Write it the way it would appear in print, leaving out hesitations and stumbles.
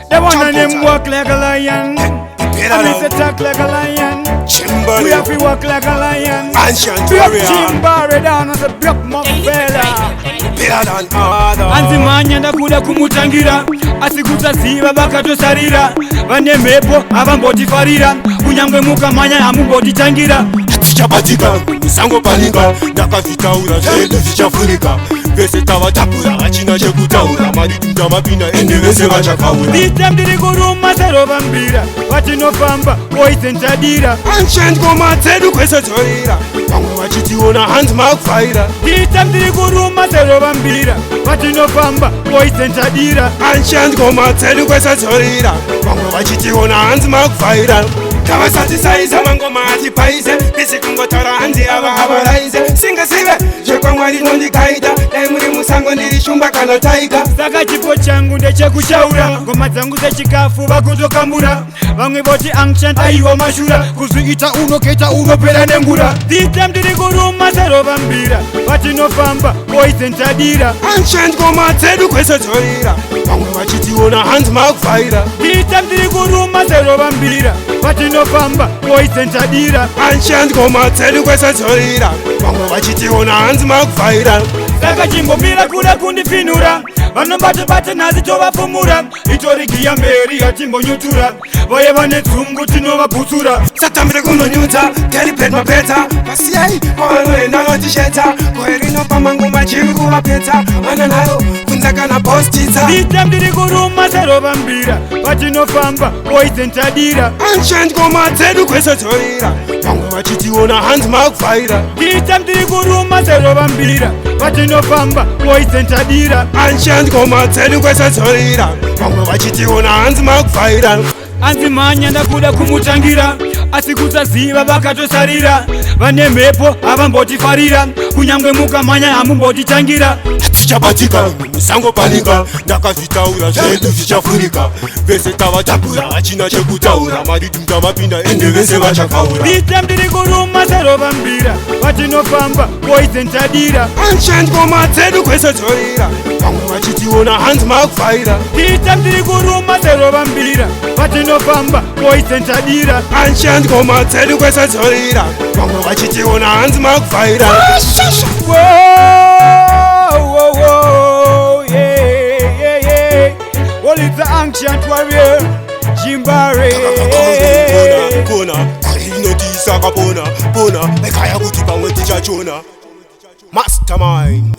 The one of them walk like a lion, and they talk like a lion. We have to walk like a lion. Block Chimbari down as a block Mafela. Anzimanya kuda kumutangira asikuta siba bakatosarira bane mepo abamboti farira kunyangwe mukamanya amumboti tangira tichabatika misango palinga ndakavitaura zvedu zvichafurika vese tavatapura achina chekutaura madidinda mapinda ende vese vachakaura dita ndiri kuruma serovambira vatinofamba poisentadira ancient ngoma dzedu kwese dzoira vamwe vachitiona hanzi makufaira dita ndiri kuruma serovambira vatinofamba poisentadira ancient ngoma dzedu kwese dzoira vamwe vachitiona hanzi makufaira tavasatisaisa mangoma atipaise pisi kungotaura hanzi ava havaraise singasive zvekwamwari nondikaita dai muri musango ndiri shumba kana taika saka chipo changu ndechekuchaura ngoma dzangu dzechikafu vakutokambura vamwe voti ancient aiwa mashura kuzviita unoketa unopera nengura dita ndiri kuruma serovambira vatinofamba poisentadira ancient ngoma dzedu kwese dzoira vamwe vachitiona hanzi makufaira dita ndiri kuruma serovambira vatinofamba poisentadira ancient ngoma dzedu kwese dzoira vamwe vachitiona hanzi makufaira saka chimbomira kuda kundifinura vanobata nhasi tovapfumura itorigiya mberi yatimbonyutura voye vane dzungu tinovaputsura satambire kunonyudza keripet mapeta pasiyai pavanoenda notisheta goe rinofamba ngoma chiri kuvapedza vana nayo kunza kana postitsa dita ndiri kuruma serovambira vatinofamba poisentadira ancient ngoma dzedu kwese dzoira vamwe vachitiona hanzi makufaira dita ndiri kuruma serovambira vatinofamba poisentadira ancient ngoma dzedu kwese dzoira vamwe vachitiona hanzi makufaira anzimanya ndakuda kumutangira asikusaziva vakatosarira vane mhepo havambotifarira kunyangwe mukamanya hamumbotitangira tichabatika misango palinga ndakazvitaura zvedu zvichafurika vese tavatapura achina chekutaura madidinda mapinda ende vese vachakaura dita ndiri kuruma serovambira vatinofamba poisentadira ancient ngoma dzedu kwese dzoira vamwe vachitiona hanzi makufaira dita ndiri kuruma serovambira vatinofamba poisentadira ancient ngoma dzedu kwese dzoira vamwe vachitiona hanzi makufaira Well, it's the ancient warrior, Chimbari. Pona, inotisa kapona, pona, ekaya kuti pamwe tichachona. Mastermind.